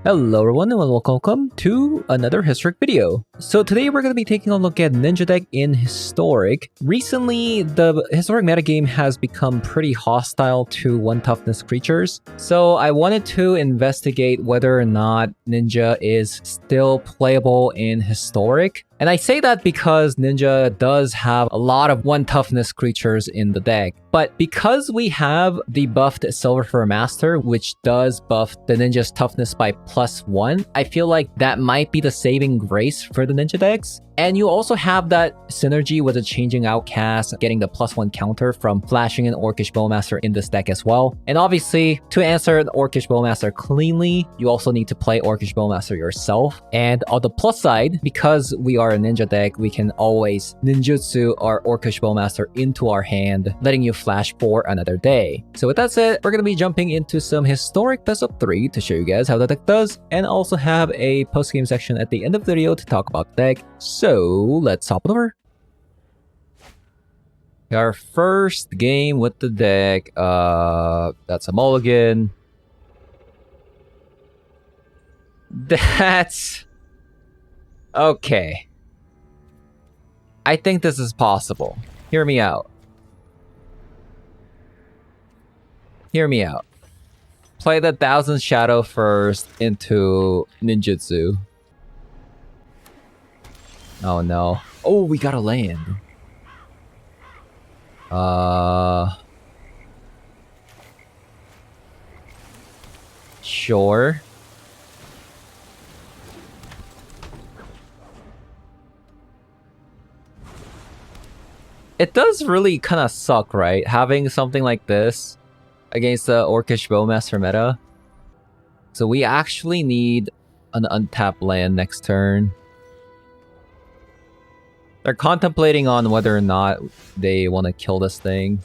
Hello everyone and welcome to another Historic video. So today we're going to be taking a look at Ninja deck in Historic. Recently, the Historic metagame has become pretty hostile to 1 toughness creatures. So I wanted to investigate whether or not Ninja is still playable in Historic. And I say that because Ninja does have a lot of 1 toughness creatures in the deck. But because we have the buffed Silver Fur Master, which does buff the Ninja's toughness by +1, I feel like that might be the saving grace for the Ninja decks. And you also have that synergy with the Changing Outcast, getting the +1 counter from flashing an Orcish Bowmaster in this deck as well. And obviously, to answer the Orcish Bowmaster cleanly, you also need to play Orcish Bowmaster yourself. And on the plus side, because we are a Ninja deck, we can always ninjutsu our Orcish Bowmaster into our hand, letting you flash for another day. So with that said, we're going to be jumping into some Historic best of 3 to show you guys how the deck does, and also have a post-game section at the end of the video to talk about the deck. So let's hop over. Our first game with the deck, that's a mulligan. That's... okay. I think this is possible. Hear me out. Hear me out. Play the 1000 Shadow first into ninjutsu. Oh no. Oh, we got a land. Sure. It does really kind of suck, right? Having something like this against the Orcish Bowmaster meta. So we actually need an untapped land next turn. They're contemplating on whether or not they want to kill this thing.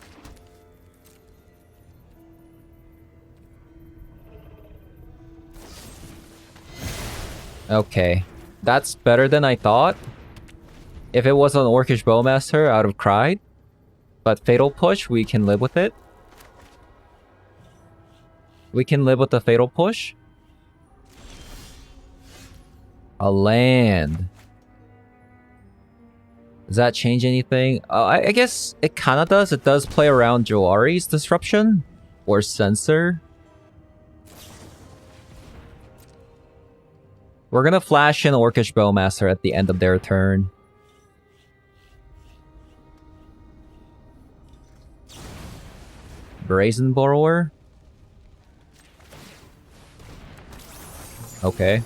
Okay. That's better than I thought. If it was an Orcish Bowmaster, I would have cried. But Fatal Push, we can live with it. We can live with the Fatal Push. A land. Does that change anything? I guess it kind of does. It does play around Joari's Disruption or Censor. We're gonna flash in Orcish Bowmaster at the end of their turn. Brazen Borrower. Okay.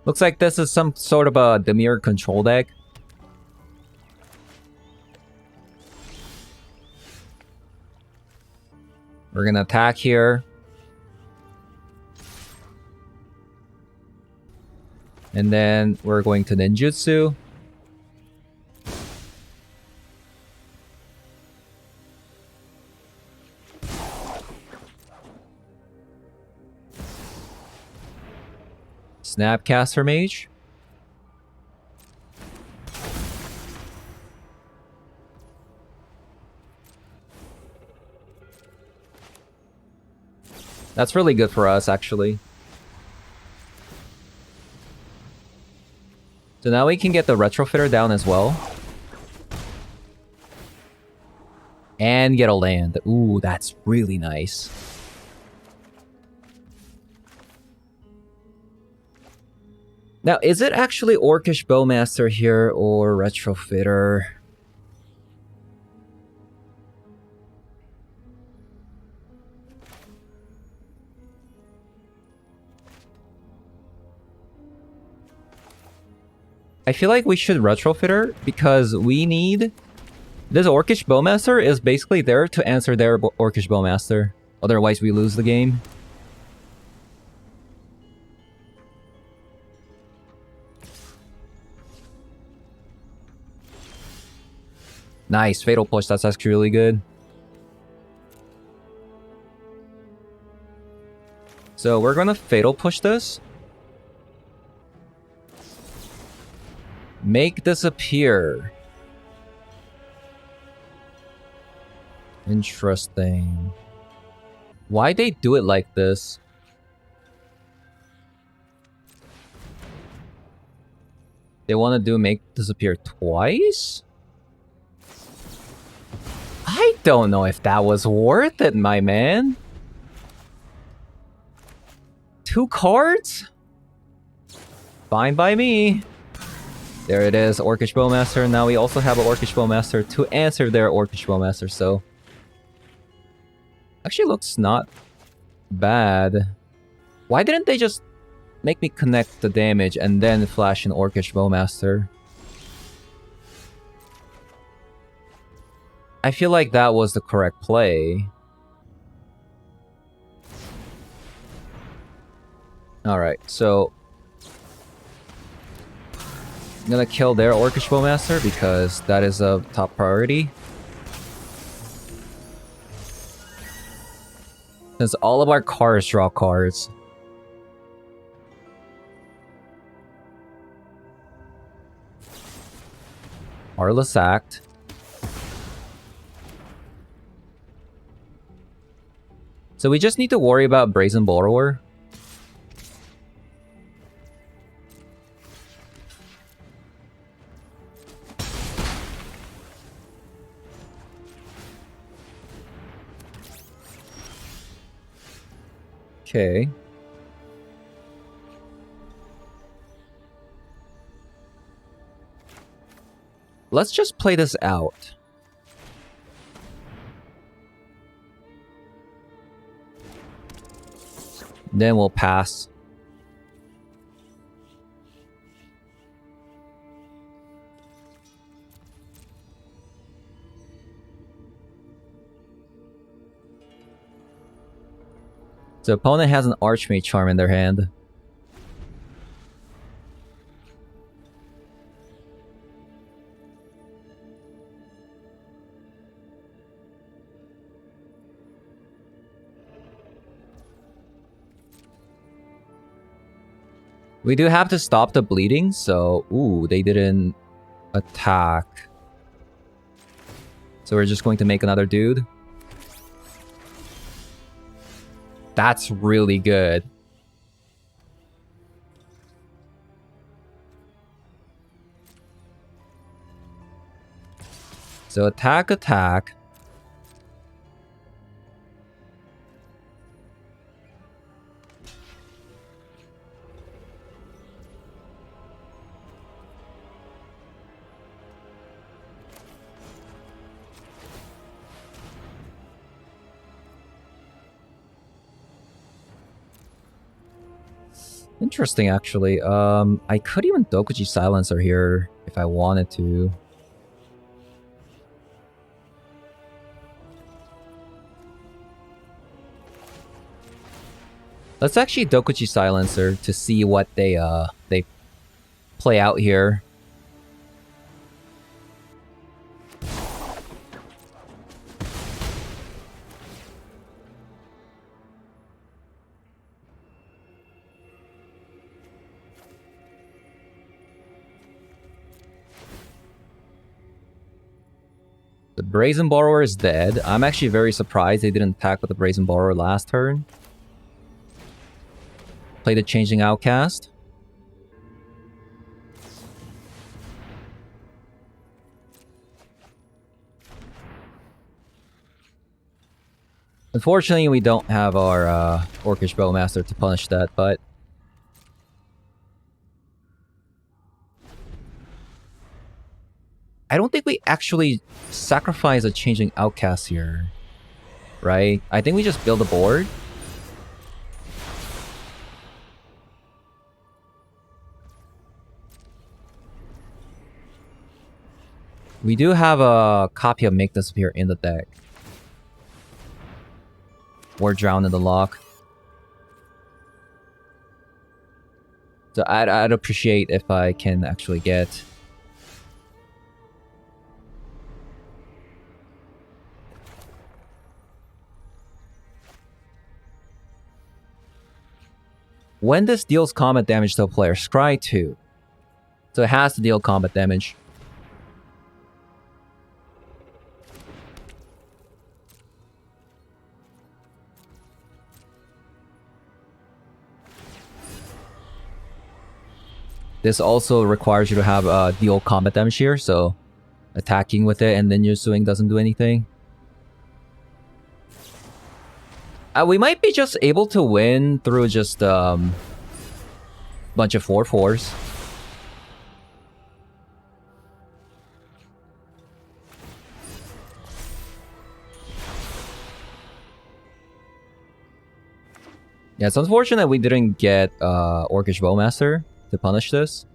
Looks like this is some sort of a Dimir control deck. We're gonna attack here. And then we're going to ninjutsu. Snapcaster Mage. That's really good for us, actually. So now we can get the Retrofitter down as well. And get a land. Ooh, that's really nice. Now, is it actually Orcish Bowmaster here or Retrofitter? I feel like we should Retrofitter because we need... This Orcish Bowmaster is basically there to answer their Orcish Bowmaster. Otherwise, we lose the game. Nice, Fatal Push, that's actually really good. So we're gonna Fatal Push this. Make this appear. Interesting. Why they do it like this? They want to make disappear twice? I don't know if that was worth it, my man. 2 cards? Fine by me. There it is, Orcish Bowmaster. Now we also have an Orcish Bowmaster to answer their Orcish Bowmaster, so... Actually looks not bad. Why didn't they just make me connect the damage and then flash an Orcish Bowmaster? I feel like that was the correct play. Alright, so... I'm gonna kill their Orcish Bowmaster because that is a top priority. Since all of our cards draw cards. Heartless Act. So we just need to worry about Brazen Borrower. Okay. Let's just play this out. Then we'll pass. The opponent has an Archmage Charm in their hand. We do have to stop the bleeding, so... Ooh, they didn't attack. So we're just going to make another dude. That's really good. So attack, attack. Interesting, actually. I could even Dokuji Silencer here if I wanted to. Let's actually Dokuji Silencer to see what they play out here. The Brazen Borrower is dead. I'm actually very surprised they didn't attack with the Brazen Borrower last turn. Play the Changing Outcast. Unfortunately, we don't have our Orcish Bowmaster to punish that, but... I don't think we actually sacrifice a Changing Outcast here. Right? I think we just build a board. We do have a copy of Make Disappear in the deck. Or Drown in the Lock. So I'd appreciate if I can actually get... When this deals combat damage to a player, scry 2. So it has to deal combat damage. This also requires you to have deal combat damage here, so attacking with it and then your swing doesn't do anything. We might be just able to win through just bunch of 4/4s. Yeah, it's unfortunate we didn't get Orcish Bowmaster to punish this.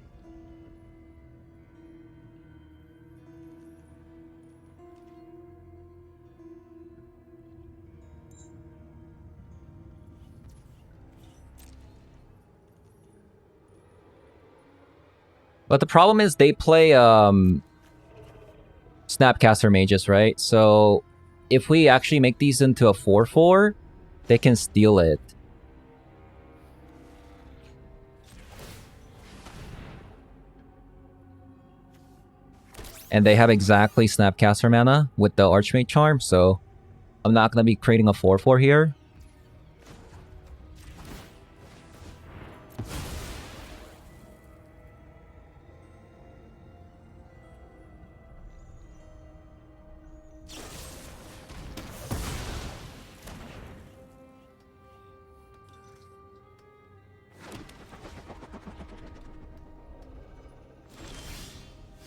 But the problem is they play Snapcaster Mages, right? So if we actually make these into a 4/4, they can steal it. And they have exactly Snapcaster mana with the Archmage Charm, so I'm not going to be creating a 4/4 here.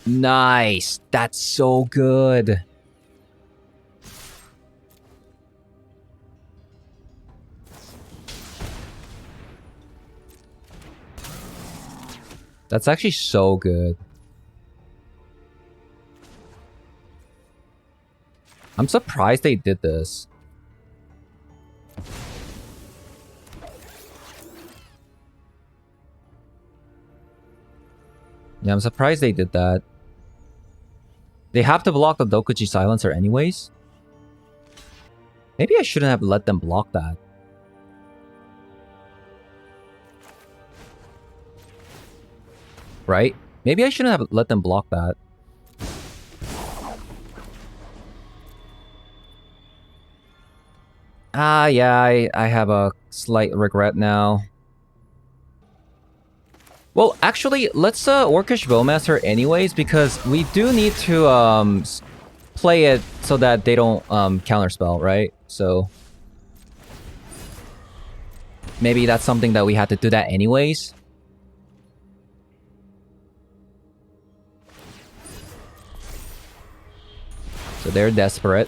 Nice! That's so good! That's actually so good. I'm surprised they did this. Yeah, I'm surprised they did that. They have to block the Dokuchi Silencer anyways. Maybe I shouldn't have let them block that. Right? Maybe I shouldn't have let them block that. Yeah, I have a slight regret now. Well, actually, let's Orcish Bowmaster anyways, because we do need to play it so that they don't counterspell, right? So maybe that's something that we had to do that anyways. So they're desperate.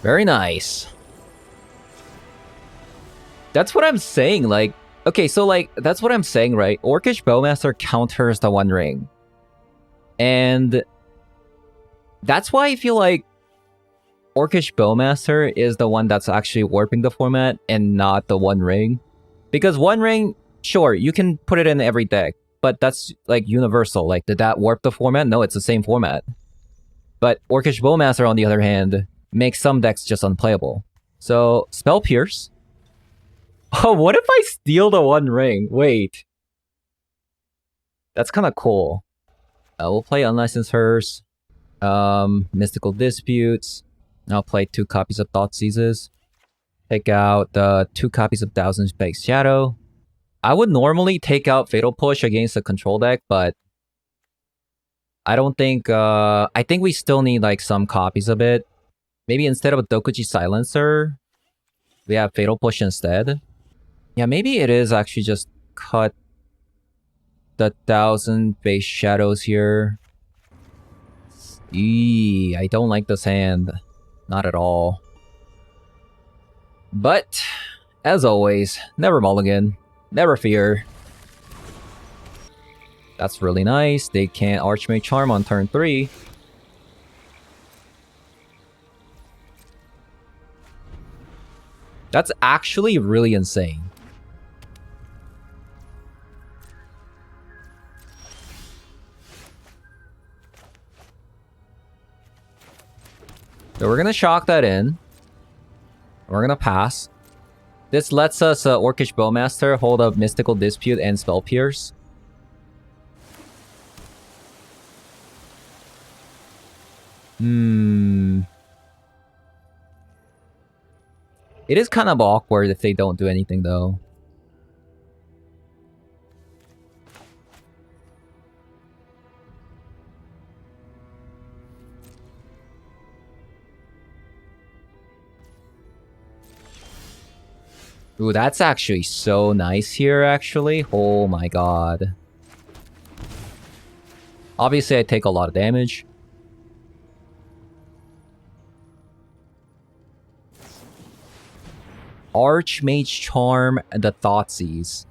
Very nice. That's what I'm saying, like... Okay, so like, that's what I'm saying, right? Orcish Bowmaster counters the One Ring. And... that's why I feel like... Orcish Bowmaster is the one that's actually warping the format and not the One Ring. Because One Ring, sure, you can put it in every deck. But that's, like, universal. Like, did that warp the format? No, it's the same format. But Orcish Bowmaster, on the other hand, makes some decks just unplayable. So, Spell Pierce. Oh, what if I steal the One Ring? Wait. That's kind of cool. We'll play Unlicensed Hearse. Mystical Disputes. I'll play 2 copies of Thoughtseizes. Take out the 2 copies of Thousand Spikes Shadow. I would normally take out Fatal Push against a control deck, but I don't think, I think we still need like some copies of it. Maybe instead of a Dokuchi Silencer, we have Fatal Push instead. Yeah, maybe it is actually just cut the 1000 base shadows here. Eee, I don't like this hand. Not at all. But, as always, never mulligan. Never fear. That's really nice. They can't Archmage Charm on turn 3. That's actually really insane. So we're gonna shock that in. We're gonna pass. This lets us Orcish Bowmaster hold up Mystical Dispute and Spell Pierce. It is kind of awkward if they don't do anything, though. Ooh, that's actually so nice here, actually. Oh my god. Obviously, I take a lot of damage. Archmage Charm and the Thoughtseize.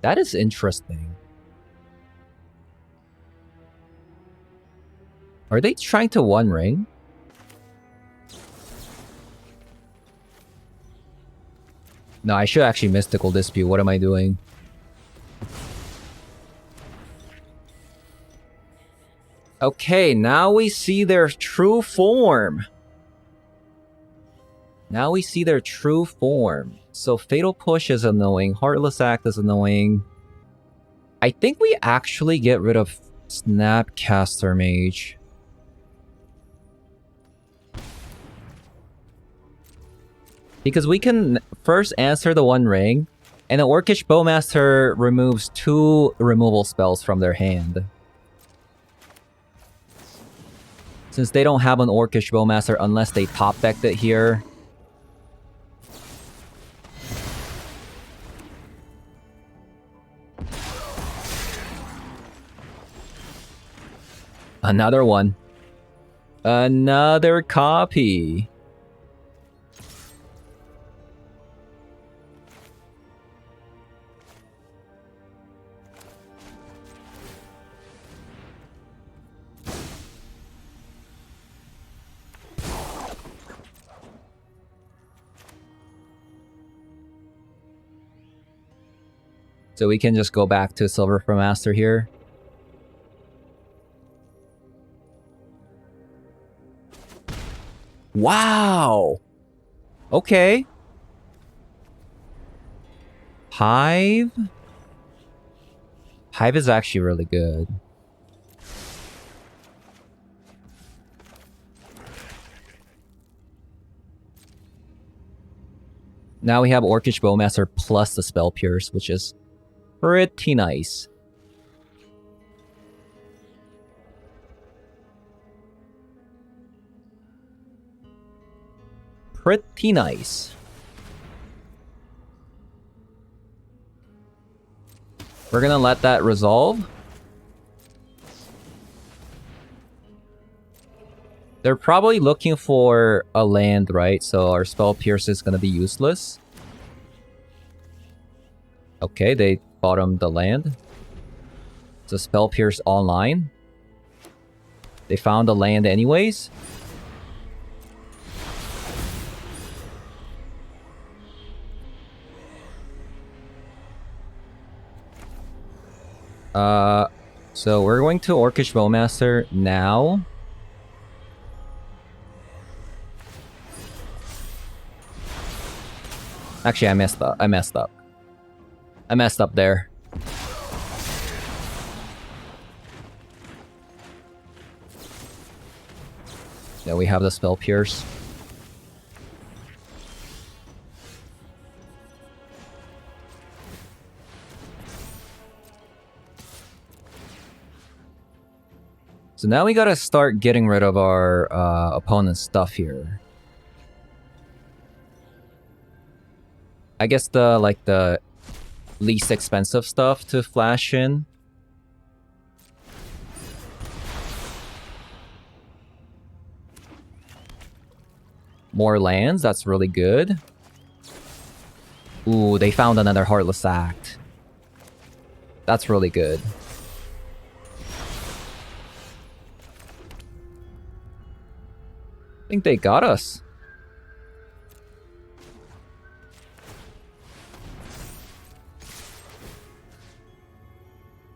That is interesting. Are they trying to One Ring? No, I should actually Mystical Dispute. What am I doing? Okay, now we see their true form. Now we see their true form. So Fatal Push is annoying. Heartless Act is annoying. I think we actually get rid of Snapcaster Mage. Because we can first answer the One Ring, and the Orcish Bowmaster removes 2 removal spells from their hand. Since they don't have an Orcish Bowmaster unless they top decked it here. Another one. Another copy. So we can just go back to Silver for Master here. Wow! Okay. Hive? Hive is actually really good. Now we have Orcish Bowmaster plus the Spell Pierce, which is pretty nice. Pretty nice. We're gonna let that resolve. They're probably looking for a land, right? So our Spell Pierce is gonna be useless. Okay, they bottomed the land. So Spell Pierce online. They found the land anyways. So we're going to Orcish Bowmaster now. Actually, I messed up. I messed up there. Yeah, we have the Spell Pierce. So now we gotta start getting rid of our opponent's stuff here. I guess the least expensive stuff to flash in. More lands, that's really good. Ooh, they found another Heartless Act. That's really good. I think they got us.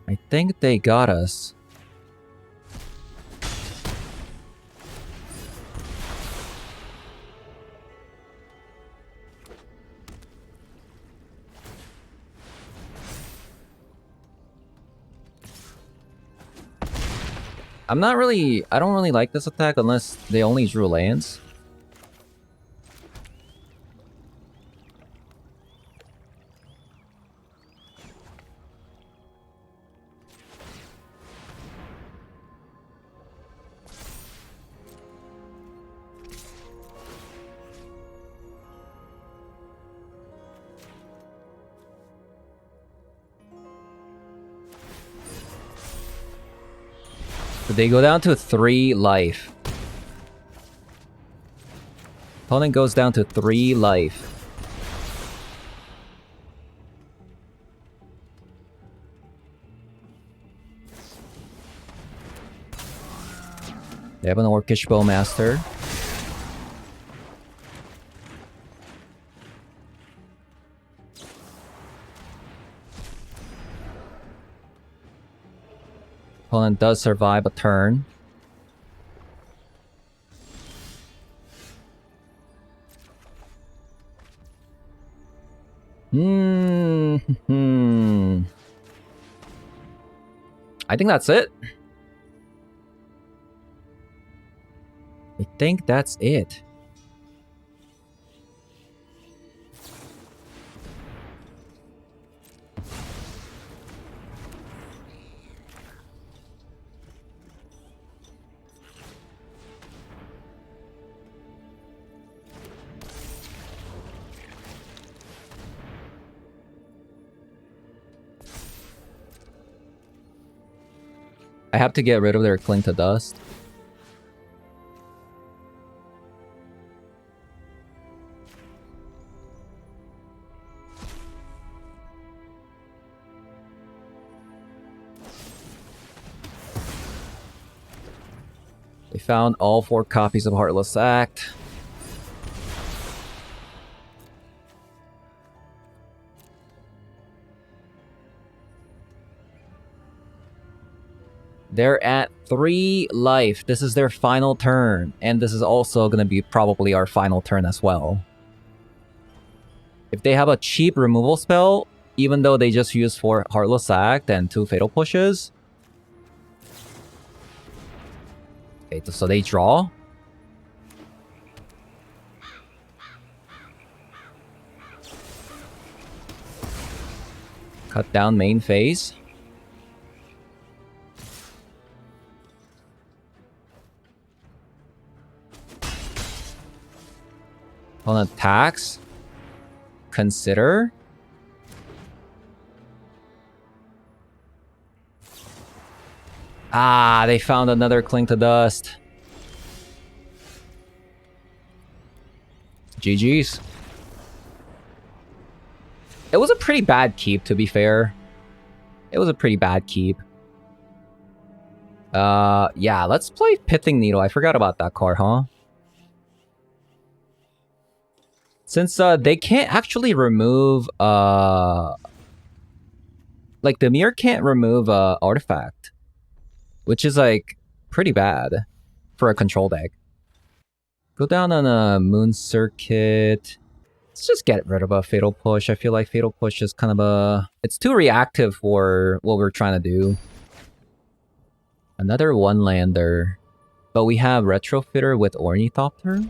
I think they got us. I don't really like this attack unless they only drew lands. They go down to 3 life. Opponent goes down to 3 life. They have an Orcish Bowmaster. Opponent does survive a turn. I think that's it. I think that's it. I have to get rid of their Cling to Dust. They found all 4 copies of Heartless Act. They're at 3 life. This is their final turn. And this is also going to be probably our final turn as well. If they have a cheap removal spell, even though they just use 4 Heartless Act and 2 Fatal Pushes. Okay, so they draw. Cut down main phase. Opponent attacks. Consider. Ah, they found another Cling to Dust. GG's. It was a pretty bad keep, to be fair. It was a pretty bad keep. Yeah, let's play Pithing Needle. I forgot about that card, huh? Since they can't actually remove like Dimir can't remove artifact, which is like pretty bad for a control deck. Go down on a Moon Circuit. Let's just get rid of a Fatal Push. I feel like Fatal Push is kind of a... It's too reactive for what we're trying to do. Another one-lander. But we have Retrofitter with Ornithopter.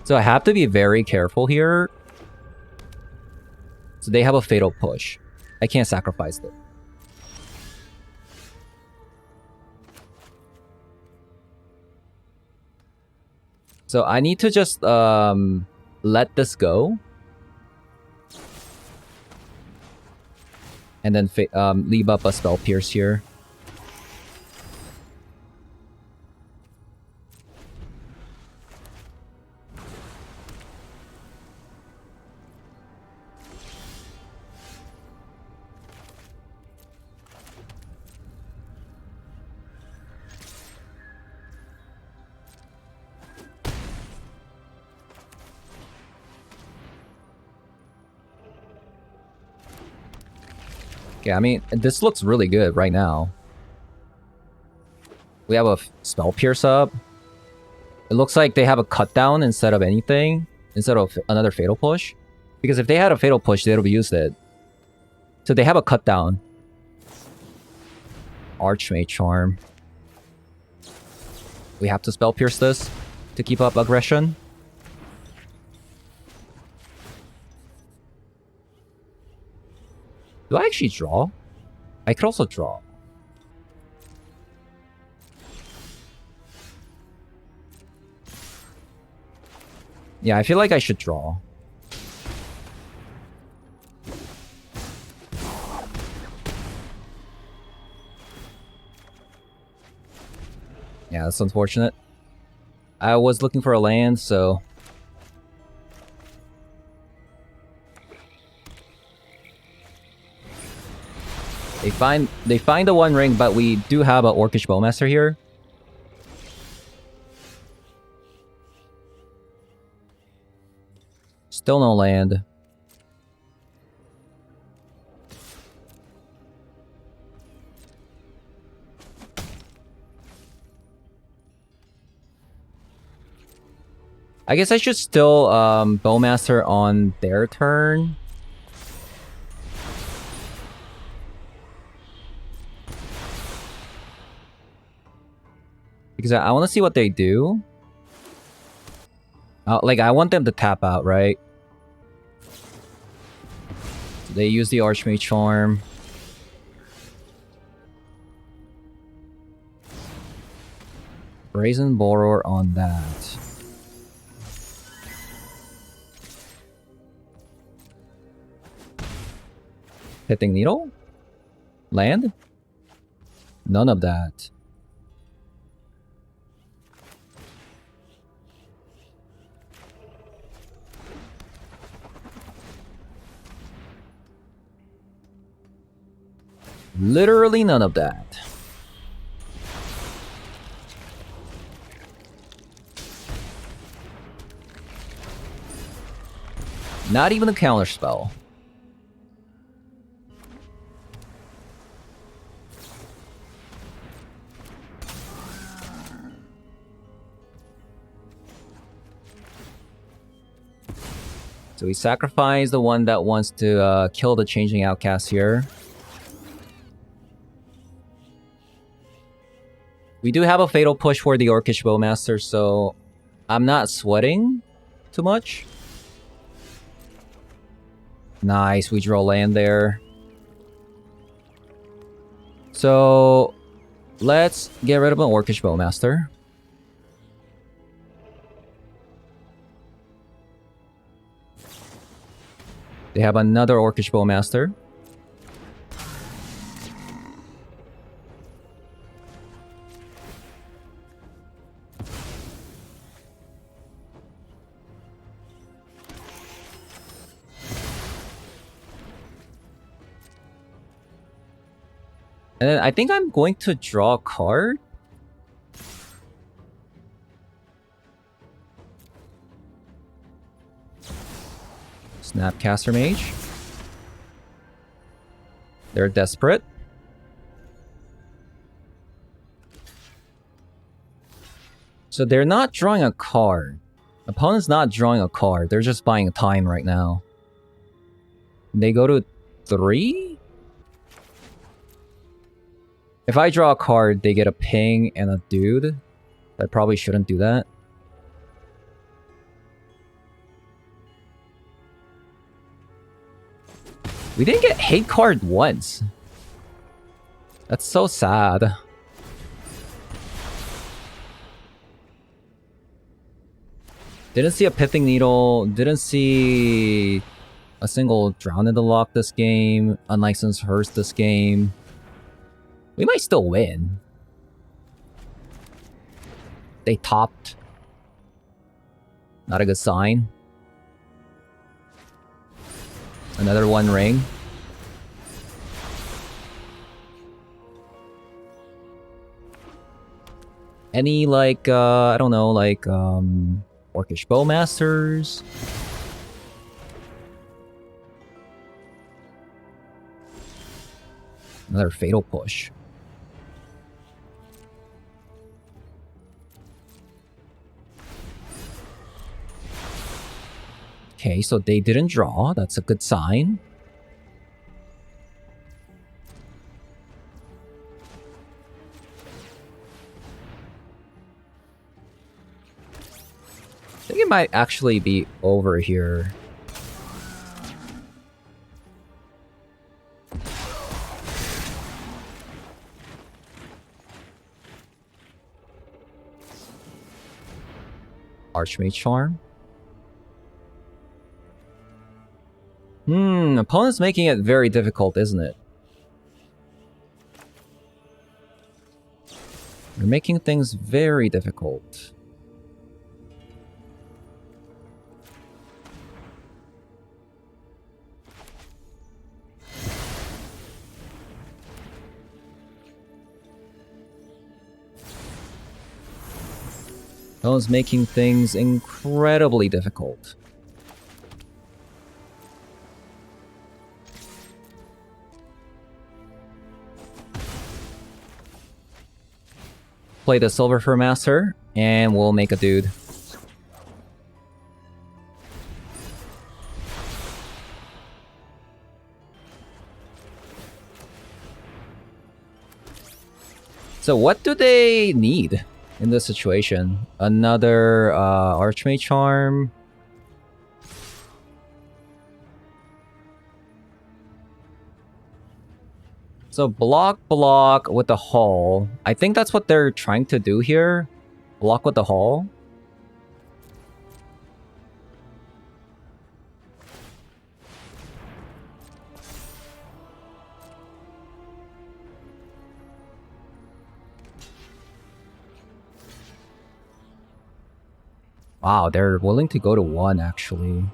So I have to be very careful here. So they have a Fatal Push. I can't sacrifice it. So I need to just let this go. And then leave up a Spell Pierce here. Okay, I mean, this looks really good right now. We have a Spell Pierce up. It looks like they have a cut down instead of anything. Instead of another Fatal Push. Because if they had a Fatal Push, they would have used it. So they have a cut down. Archmage Charm. We have to Spell Pierce this to keep up aggression. Do I actually draw? I could also draw. Yeah, I feel like I should draw. Yeah, that's unfortunate. I was looking for a land, so... They find the One Ring, but we do have an Orcish Bowmaster here. Still no land. I guess I should still Bowmaster on their turn. Because I want to see what they do. Like, I want them to tap out, right? So they use the Archmage Charm. Brazen Borrower on that. Hitting Needle? Land? None of that. Literally none of that. Not even a counter spell. So we sacrifice the one that wants to kill the Changing Outcast here. We do have a Fatal Push for the Orcish Bowmaster, so I'm not sweating too much. Nice, we draw land there. So let's get rid of an Orcish Bowmaster. They have another Orcish Bowmaster. And then I think I'm going to draw a card. Snapcaster Mage. They're desperate. So they're not drawing a card. Opponent's not drawing a card. They're just buying time right now. They go to 3? If I draw a card, they get a ping and a dude. I probably shouldn't do that. We didn't get hate card once. That's so sad. Didn't see a Pithing Needle. Didn't see a single Drown in the Lock this game. Unlicensed Hearse this game. We might still win. They topped. Not a good sign. Another One Ring. Any, like, I don't know, like, Orcish Bowmasters? Another Fatal Push. Okay, so they didn't draw. That's a good sign. I think it might actually be over here. Archmage Charm. Opponent's making it very difficult, isn't it? You're making things very difficult. Opponent's making things incredibly difficult. Play the Silver Fur Master, and we'll make a dude. So what do they need in this situation? Another Archmage Charm. So block with the Hull. I think that's what they're trying to do here. Block with the Hull. Wow, they're willing to go to 1 actually.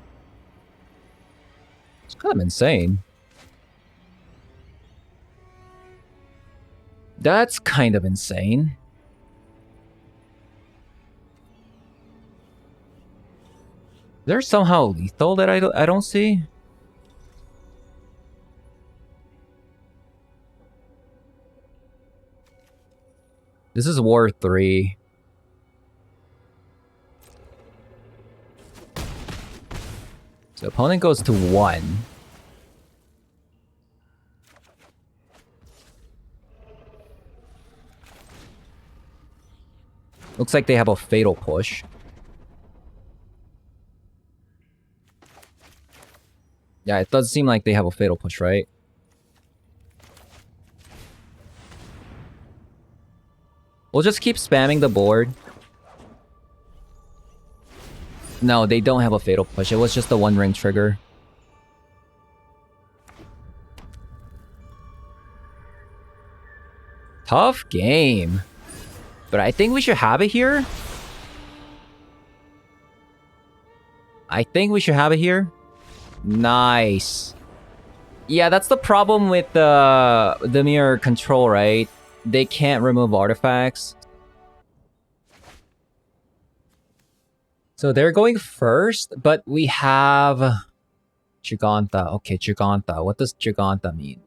It's kind of insane. That's kind of insane. There's somehow lethal that I don't see. This is War 3. So opponent goes to 1. Looks like they have a Fatal Push. Yeah, it does seem like they have a Fatal Push, right? We'll just keep spamming the board. No, they don't have a Fatal Push. It was just a 1-ring trigger. Tough game. But I think we should have it here. I think we should have it here. Nice. Yeah, that's the problem with the Dimir control, right? They can't remove artifacts. So they're going first, but we have Giganta. Okay, Giganta. What does Giganta mean?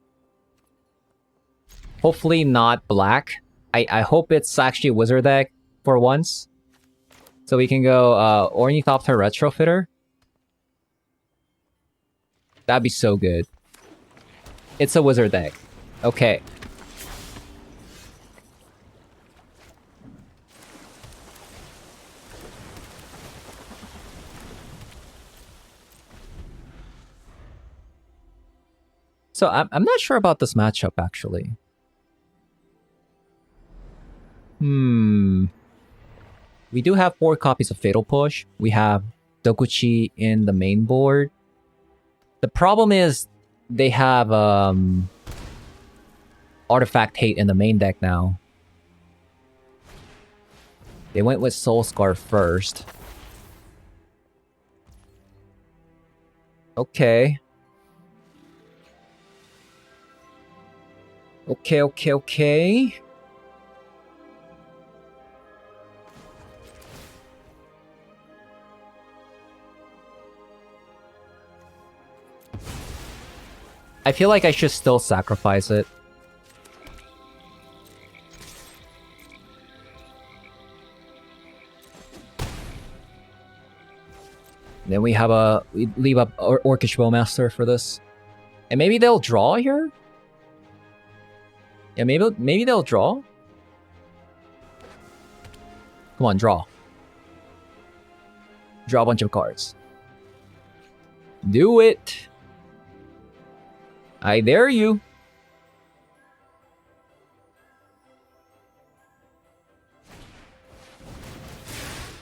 Hopefully not black. I hope it's actually a wizard deck for once. So we can go Ornithopter Retrofitter. That'd be so good. It's a wizard deck. Okay. So I'm not sure about this matchup, actually. We do have 4 copies of Fatal Push. We have Dokuchi in the main board. The problem is they have Artifact Hate in the main deck now. They went with Soul Scar first. Okay. Okay. I feel like I should still sacrifice it. Then we leave up Orcish Bowmaster for this. And maybe they'll draw here? Yeah, maybe they'll draw? Come on, draw. Draw a bunch of cards. Do it! I dare you!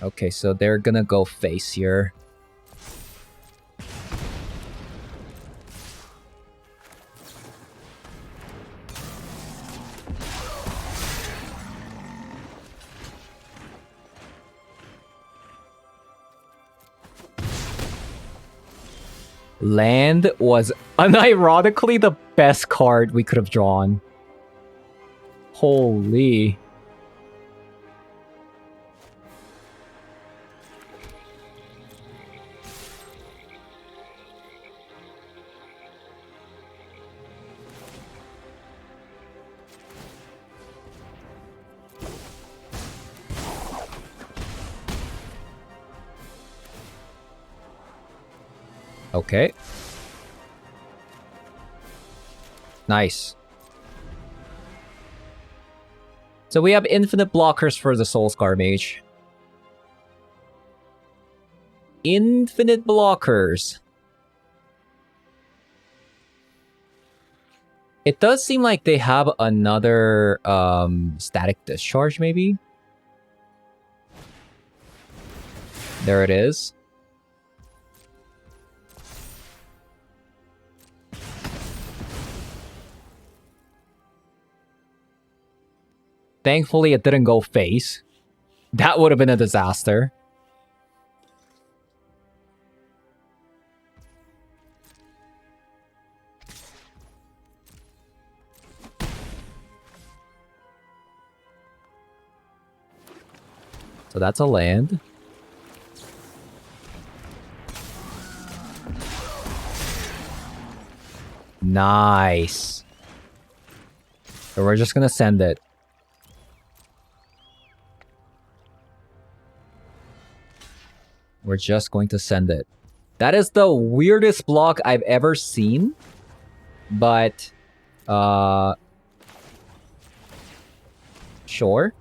Okay, so they're gonna go face here. Land was unironically the best card we could have drawn. Holy. Okay. Nice. So we have infinite blockers for the Soulscar Mage. Infinite blockers. It does seem like they have another static discharge, maybe? There it is. Thankfully, it didn't go face. That would have been a disaster. So that's a land. Nice. So we're just gonna send it. We're just going to send it. That is the weirdest block I've ever seen. But, sure.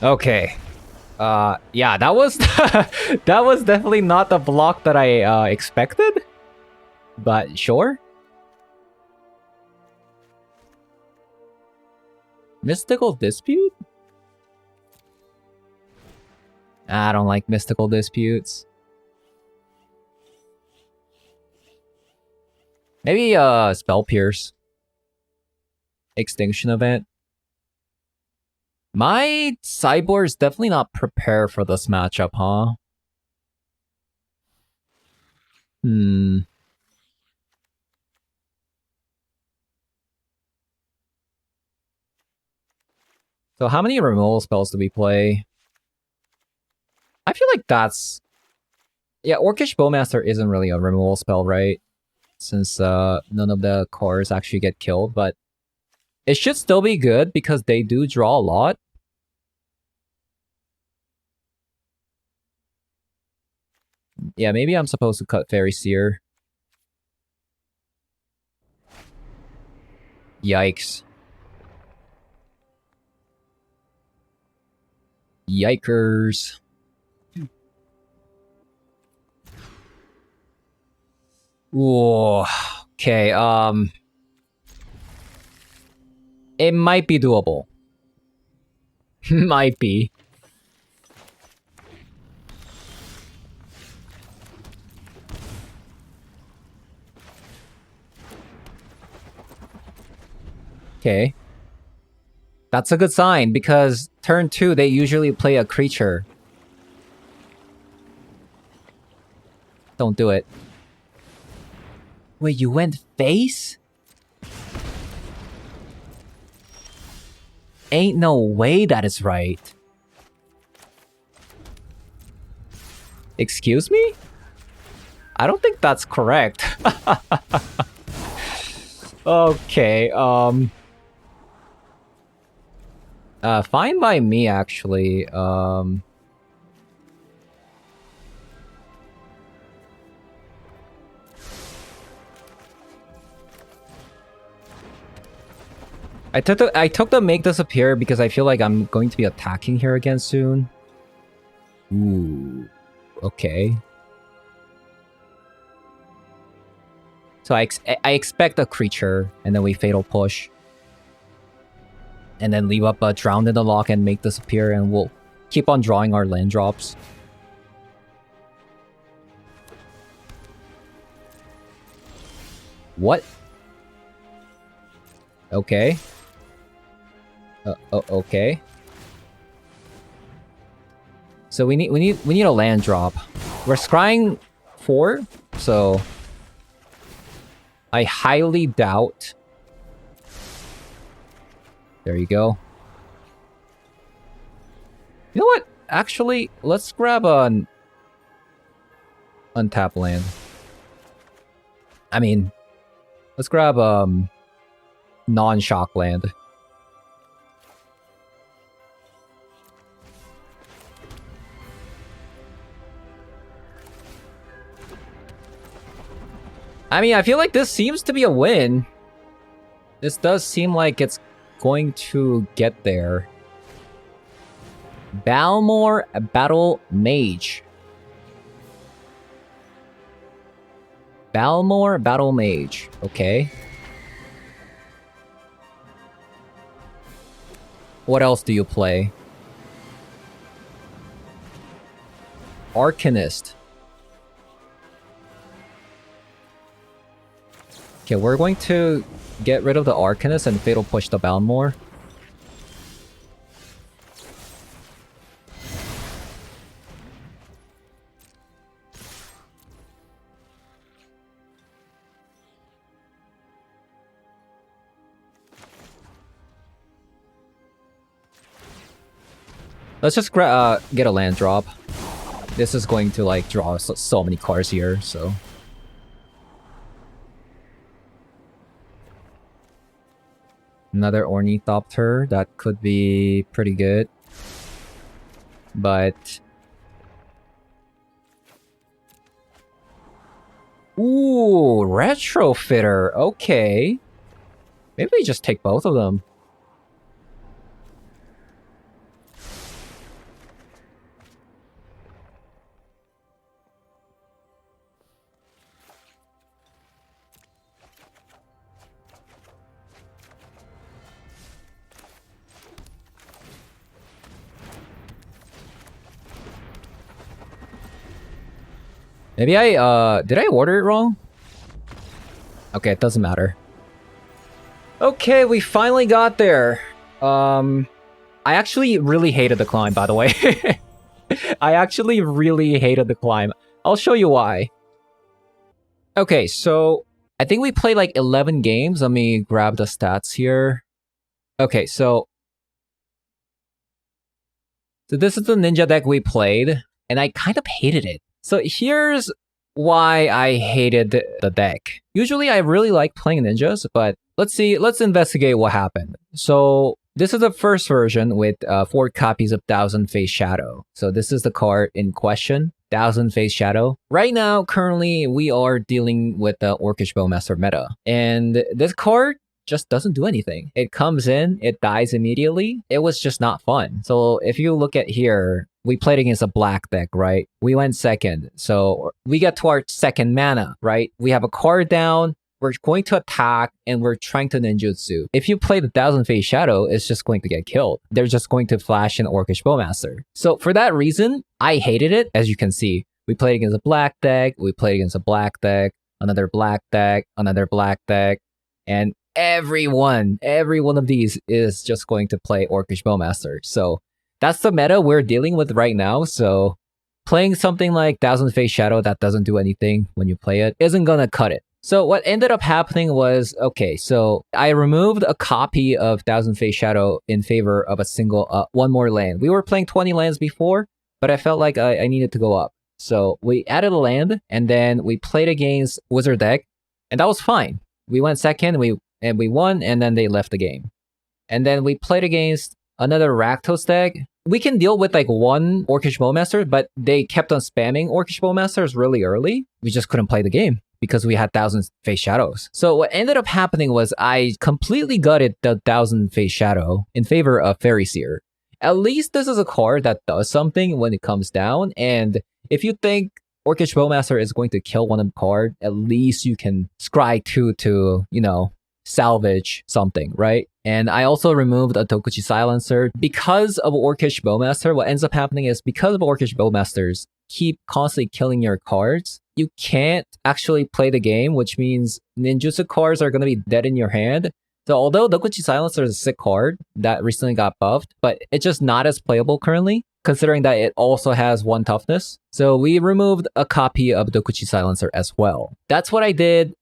Okay. Yeah, that was that was definitely not the block that I expected. But sure. Mystical Dispute? I don't like Mystical Disputes. Maybe Spell Pierce. Extinction Event. My sideboard is definitely not prepared for this matchup, huh? So how many removal spells do we play? I feel like that's... Yeah, Orcish Bowmaster isn't really a removal spell, right? Since none of the cores actually get killed, but... It should still be good because they do draw a lot. Yeah, maybe I'm supposed to cut Fairy Seer. Yikes. Yikers. Whoa. Okay, it might be doable. Might be. Okay. That's a good sign, because turn 2, they usually play a creature. Don't do it. Wait, you went face? Ain't no way that is right. Excuse me? I don't think that's correct. Okay, fine by me, actually. I took the make disappear because I feel like I'm going to be attacking here again soon. Ooh, okay. So I expect a creature, and then we fatal push. And then leave up a Drowned in the Lock and make disappear, and we'll keep on drawing our land drops. What? Okay. Okay. So we need a land drop. We're scrying 4, so I highly doubt. There you go. You know what? Actually, let's grab an untap land. I mean, let's grab non-shock land. I mean, I feel like this seems to be a win. This does seem like it's going to get there. Balmor Battle Mage. Balmor Battle Mage. Okay. What else do you play? Arcanist. Okay, we're going to get rid of the Arcanist and fatal push the Balmor. Let's just get a land drop. This is going to like draw so many cards here, so... Another Ornithopter, that could be pretty good. But... Ooh, Retrofitter, okay. Maybe we just take both of them. Maybe did I order it wrong? Okay, it doesn't matter. Okay, we finally got there. I actually really hated the climb, by the way. I actually really hated the climb. I'll show you why. Okay, so I think we played like 11 games. Let me grab the stats here. Okay, so this is the ninja deck we played, and I kind of hated it. So here's why I hated the deck. Usually I really like playing ninjas, but let's investigate what happened. So this is the first version with 4 copies of Thousand Face Shadow. So this is the card in question, Thousand Face Shadow. Right now, currently, we are dealing with the Orcish Bowmaster Meta. And this card just doesn't do anything. It comes in, it dies immediately. It was just not fun. So if you look at here, we played against a black deck, right? We went second. So we get to our second mana, right? We have a card down, we're going to attack, and we're trying to ninjutsu. If you play the Thousand Face Shadow, it's just going to get killed. They're just going to flash an Orcish Bowmaster. So for that reason, I hated it. As you can see, we played against a black deck, we played against a black deck, another black deck, another black deck, and every one of these is just going to play Orcish Bowmaster. So that's the meta we're dealing with right now. So playing something like Thousand Face Shadow that doesn't do anything when you play it isn't gonna cut it. So what ended up happening was, okay, so I removed a copy of Thousand Face Shadow in favor of a single, one more land. We were playing 20 lands before, but I felt like I needed to go up. So we added a land, and then we played against Wizard deck, and that was fine. We went second, and we won, and then they left the game. And then we played against another Rakdos deck. We can deal with like one Orcish Bowmaster, but they kept on spamming Orcish Bowmasters really early. We just couldn't play the game because we had 1,000 Face Shadows. So what ended up happening was I completely gutted the 1,000 Face Shadow in favor of Fairy Seer. At least this is a card that does something when it comes down, and if you think Orcish Bowmaster is going to kill one card, at least you can scry 2 to, you know, salvage something, right? And I also removed a Dokuchi Silencer. Because of Orcish Bowmaster, what ends up happening is because of Orcish Bowmasters keep constantly killing your cards, you can't actually play the game, which means ninjutsu cards are going to be dead in your hand. So although Dokuchi Silencer is a sick card that recently got buffed, but it's just not as playable currently, considering that it also has 1 toughness. So we removed a copy of Dokuchi Silencer as well. That's what I did.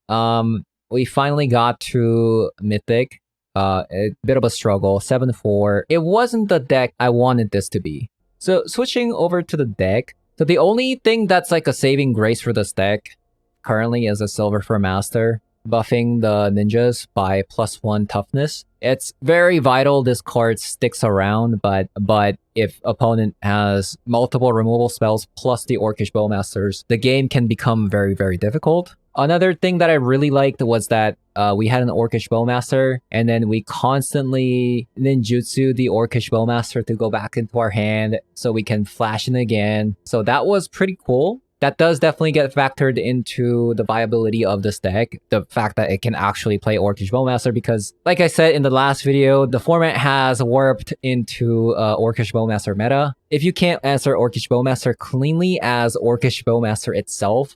We finally got to Mythic. A bit of a struggle, 7-4. It wasn't the deck I wanted this to be. So switching over to the deck. So the only thing that's like a saving grace for this deck currently is a Silver Fur Master, buffing the ninjas by +1 toughness. It's very vital this card sticks around, but if opponent has multiple removal spells plus the Orcish Bowmasters, the game can become very, very difficult. Another thing that I really liked was that we had an Orcish Bowmaster, and then we constantly ninjutsu the Orcish Bowmaster to go back into our hand so we can flash it again. So that was pretty cool. That does definitely get factored into the viability of this deck, the fact that it can actually play Orcish Bowmaster, because like I said in the last video, the format has warped into Orcish Bowmaster meta. If you can't answer Orcish Bowmaster cleanly as Orcish Bowmaster itself,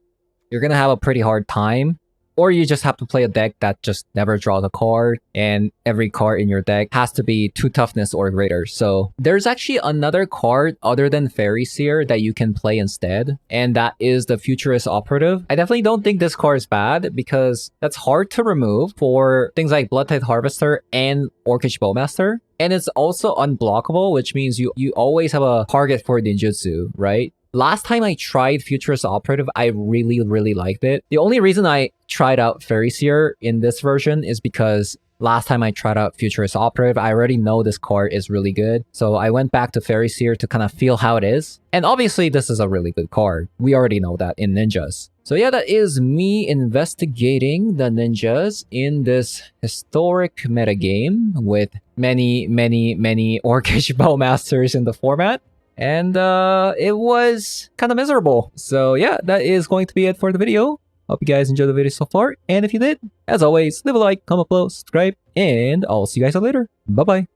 you're gonna have a pretty hard time. Or you just have to play a deck that just never draws a card, and every card in your deck has to be 2 toughness or greater. So there's actually another card other than Fairy Seer that you can play instead, and that is the Futurist Operative. I definitely don't think this card is bad because that's hard to remove for things like Bloodtithe Harvester and Orcish Bowmaster. And it's also unblockable, which means you always have a target for ninjutsu, right? Last time I tried Futurist Operative, I really, really liked it. The only reason I tried out Fairy Seer in this version is because last time I tried out Futurist Operative, I already know this card is really good. So I went back to Fairy Seer to kind of feel how it is. And obviously, this is a really good card. We already know that in Ninjas. So yeah, that is me investigating the Ninjas in this historic metagame with many, many, many Orcish Bowmasters in the format. And it was kind of miserable. So yeah, that is going to be it for the video. Hope you guys enjoyed the video so far. And if you did, as always, leave a like, comment below, subscribe, and I'll see you guys later. Bye-bye.